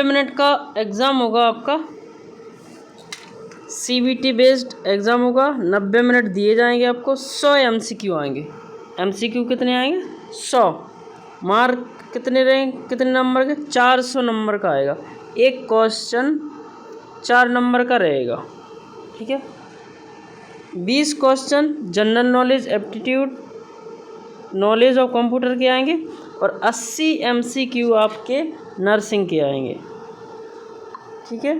Minute का exam होगा आपका, CBT बेस्ड एग्ज़ाम होगा। 90 मिनट दिए जाएंगे आपको। 100 MCQ आएंगे। MCQ कितने आएंगे? 100। मार्क कितने रहेंगे, कितने नंबर के? 400 नंबर का आएगा। एक क्वेश्चन 4 नंबर का रहेगा, ठीक है। 20 question general knowledge, aptitude, knowledge of computer के आएंगे और 80 MCQ आपके नर्सिंग के आएंगे, ठीक है।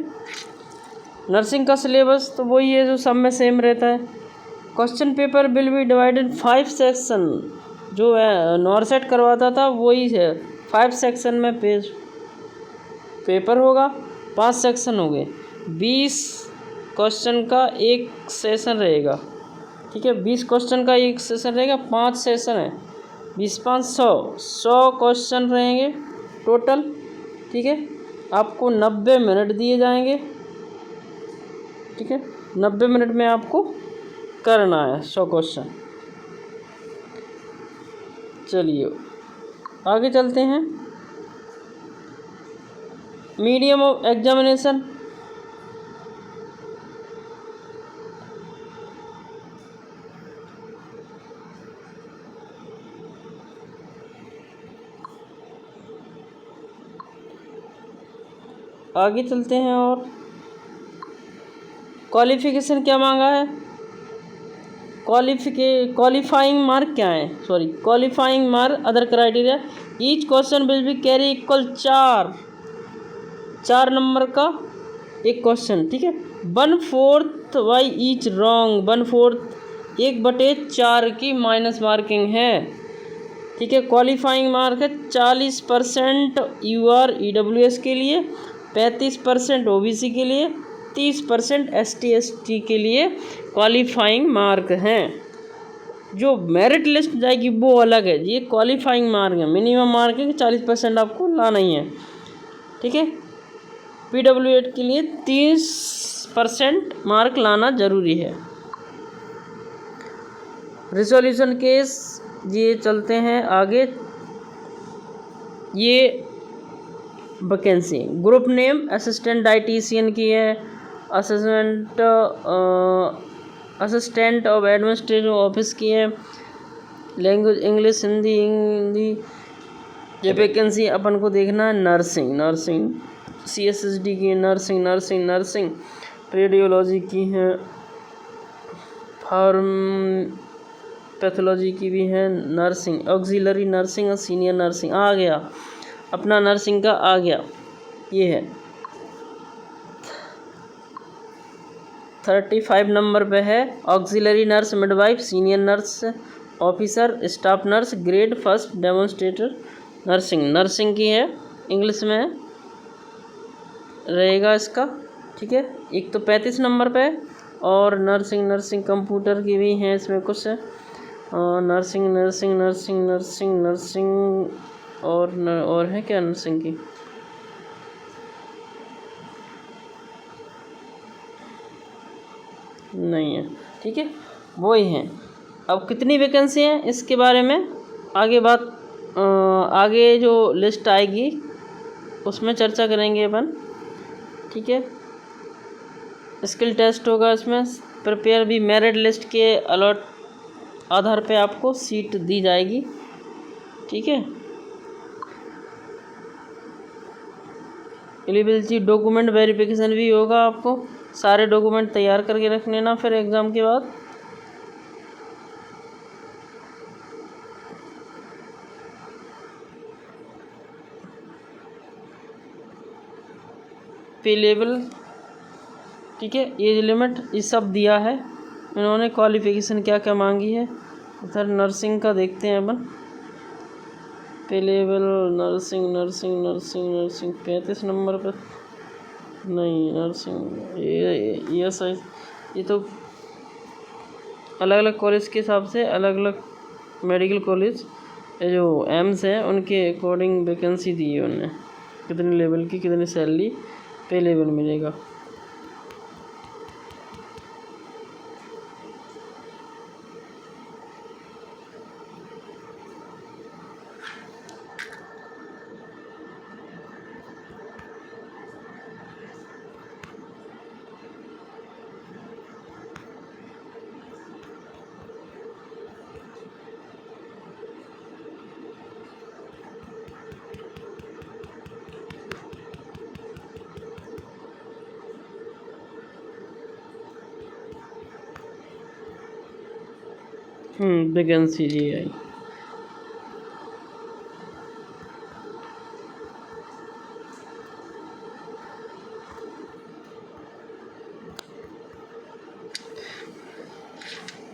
नर्सिंग का सिलेबस तो वही है जो सब में सेम रहता है। Question paper will be divided 5 section, जो है नॉरसेट करवाता था वही है। 5 सेक्शन में पेपर होगा, 5 सेक्शन हो गए। 20 क्वेश्चन का एक सेशन रहेगा, ठीक है। 20 क्वेश्चन का एक सेशन रहेगा, 5 सेशन है। 20 5 100 क्वेश्चन रहेंगे टोटल, ठीक है। आपको 90 मिनट दिए जाएंगे, ठीक है। 90 मिनट में आपको करना है 100 क्वेश्चन। चलिए आगे चलते हैं। मीडियम ऑफ एग्जामिनेशन, आगे चलते हैं। और क्वालिफिकेशन क्या मांगा है? क्वालिफाइंग मार्क क्या है? Qualifying mark other criteria, each question will be carry equal 4 number का एक क्वेश्चन, ठीक है। 1/4 बाई ईच रॉन्ग, 1/4 1/4 की माइनस मार्किंग है, ठीक है। क्वालिफाइंग मार्क है 40% UR EWS के लिए, 35% OBC के लिए, 30% ST ST के लिए क्वालिफाइंग मार्क हैं। जो मेरिट लिस्ट जाएगी वो अलग है, ये क्वालिफाइंग मार्क है। मिनिमम मार्क है कि 40% आपको लाना ही है, ठीक है। PWD के लिए 30% मार्क लाना ज़रूरी है। रिजोल्यूशन केस, ये चलते हैं आगे। ये vacancy group name assistant dietitian की है, असिस्टेंट ऑफ एडमिनिस्ट्रेटिव ऑफिस की है, लैंग्वेज इंग्लिश, हिंदी। ये वैकेंसी अपन को देखना है। नर्सिंग CSSD की है, नर्सिंग रेडियोलॉजी की है, पैथोलॉजी की भी है, नर्सिंग ऑक्सिलरी नर्सिंग और सीनियर नर्सिंग आ गया अपना। नर्सिंग का आ गया, ये है 35 नंबर पे है। Auxiliary nurse, midwife, senior nurse officer, staff nurse, grade 1 demonstrator nursing की है, इंग्लिश में रहेगा इसका, ठीक है। एक तो 35 नंबर पे और नर्सिंग कंप्यूटर की भी है इसमें कुछ नर्सिंग और है क्या नर्सिंग की? नहीं है, ठीक है, वही हैं। अब कितनी वैकेंसी हैं इसके बारे में आगे जो लिस्ट आएगी उसमें चर्चा करेंगे अपन, ठीक है। स्किल टेस्ट होगा इसमें, प्रिपेयर भी मेरिट लिस्ट के अलॉट आधार पे आपको सीट दी जाएगी, ठीक है। एलिजिबिलिटी डॉक्यूमेंट वेरिफिकेशन भी होगा, आपको सारे डॉक्यूमेंट तैयार करके रख लेना फिर एग्ज़ाम के बाद। पे लेवल, ठीक है, एज लिमिट, ये सब दिया है इन्होंने। क्वालिफिकेशन क्या क्या मांगी है उधर नर्सिंग का देखते हैं अपन। पे लेवल नर्सिंग 35 नंबर पर नहीं। नर्सिंग ये तो अलग अलग कॉलेज के हिसाब से अलग अलग मेडिकल कॉलेज जो एम्स हैं उनके अकॉर्डिंग वैकेंसी दी है उन्होंने, कितने लेवल की कितनी सैलरी पे लेवल मिलेगा। वैकेंसी जी आई।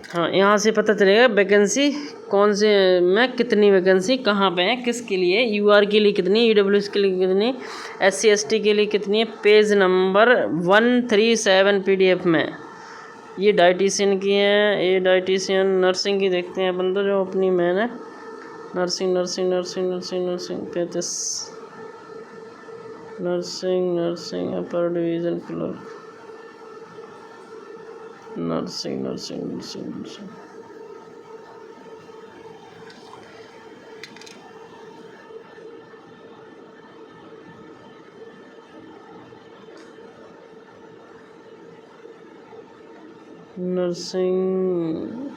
हाँ, यहाँ से पता चलेगा वैकेंसी कौन से में कितनी वैकेंसी कहाँ पे है, किसके लिए, यूआर के लिए कितनी, ईडब्ल्यूएस के लिए कितनी, एससी एसटी के लिए कितनी है। पेज नंबर 137 पीडीएफ में। ये डाइटिशियन की है, ये डाइटिशियन नर्सिंग की देखते हैं अपन तो, जो अपनी मैन है nursing nursing nursing nursing nursing 35 nursing nursing अपर division clerk nursing nursing nursing nursing nursing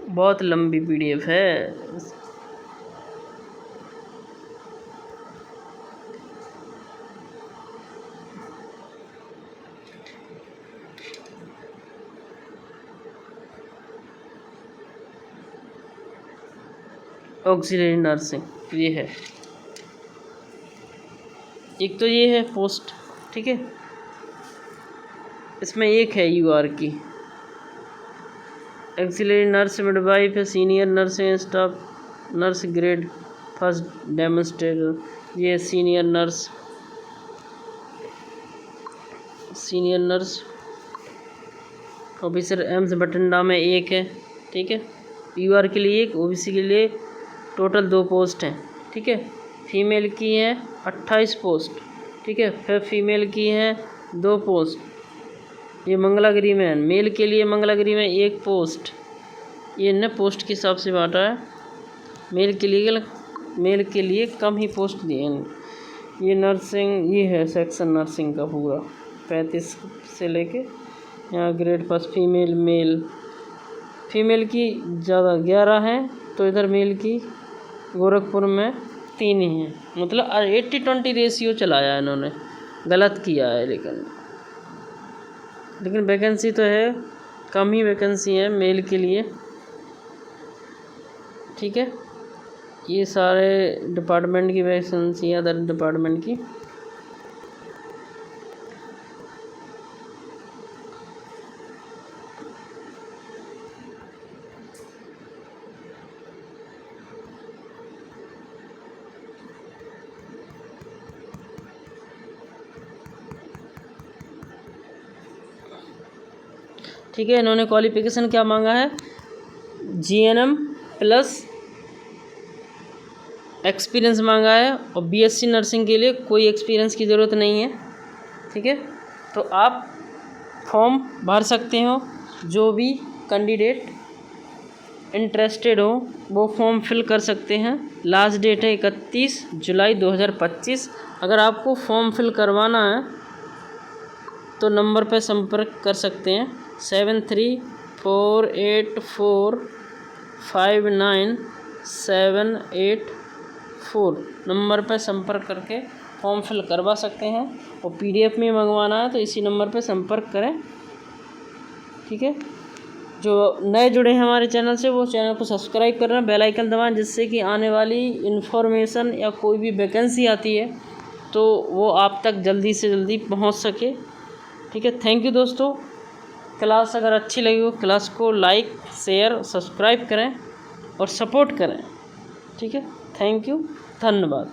बहुत लंबी पीडीएफ है। ऑक्सिलरी नर्सिंग ये है, एक तो ये है पोस्ट, ठीक है। इसमें एक है यूआर की, ऑक्सिलरी नर्स मिडवाइफ है, सीनियर नर्स है, staff nurse grade first demonstrator, ये senior nurse officer AIIMS Bathinda में एक है, ठीक है। यूआर के लिए एक, ओबीसी के लिए टोटल 2 पोस्ट हैं, ठीक है। फीमेल की है 28 पोस्ट, ठीक है। फिर फीमेल की है 2 पोस्ट। ये मंगलागिरी में है, मेल के लिए मंगलागिरी में 1 पोस्ट। ये ने पोस्ट के हिसाब से बांटा है, मेल के लिए कम ही पोस्ट दिए हैं। ये नर्सिंग, ये है सेक्शन नर्सिंग का पूरा 35 से लेके यहाँ ग्रेड फर्स्ट। फीमेल की ज़्यादा 11 है, तो इधर मेल की गोरखपुर में 3 ही हैं, मतलब 80-20 रेशियो चलाया है इन्होंने, गलत किया है। लेकिन वैकेंसी तो है, कम ही वैकेंसी है मेल के लिए, ठीक है। ये सारे डिपार्टमेंट की वैकेंसी है, अदर डिपार्टमेंट की। ठीक है, इन्होंने क्वालिफिकेशन क्या मांगा है, जीएनएम प्लस एक्सपीरियंस मांगा है, और बीएससी नर्सिंग के लिए कोई एक्सपीरियंस की ज़रूरत नहीं है, ठीक है। तो आप फॉर्म भर सकते हो, जो भी कैंडिडेट इंटरेस्टेड हो वो फॉर्म फिल कर सकते हैं। लास्ट डेट है 31 जुलाई 2025। अगर आपको फॉर्म फिल करवाना है तो नंबर पर संपर्क कर सकते हैं 7348459784 नंबर पर संपर्क करके फॉर्म फिल करवा सकते हैं। और पीडीएफ में मंगवाना है तो इसी नंबर पर संपर्क करें, ठीक है। जो नए जुड़े हैं हमारे चैनल से, वो चैनल को सब्सक्राइब करना, बेल आइकन दबाएं, जिससे कि आने वाली इन्फॉर्मेशन या कोई भी वैकेंसी आती है तो वो आप तक जल्दी से जल्दी पहुंच सके, ठीक है। थैंक यू दोस्तों। क्लास अगर अच्छी लगी हो, क्लास को लाइक शेयर सब्सक्राइब करें और सपोर्ट करें, ठीक है। थैंक यू, धन्यवाद।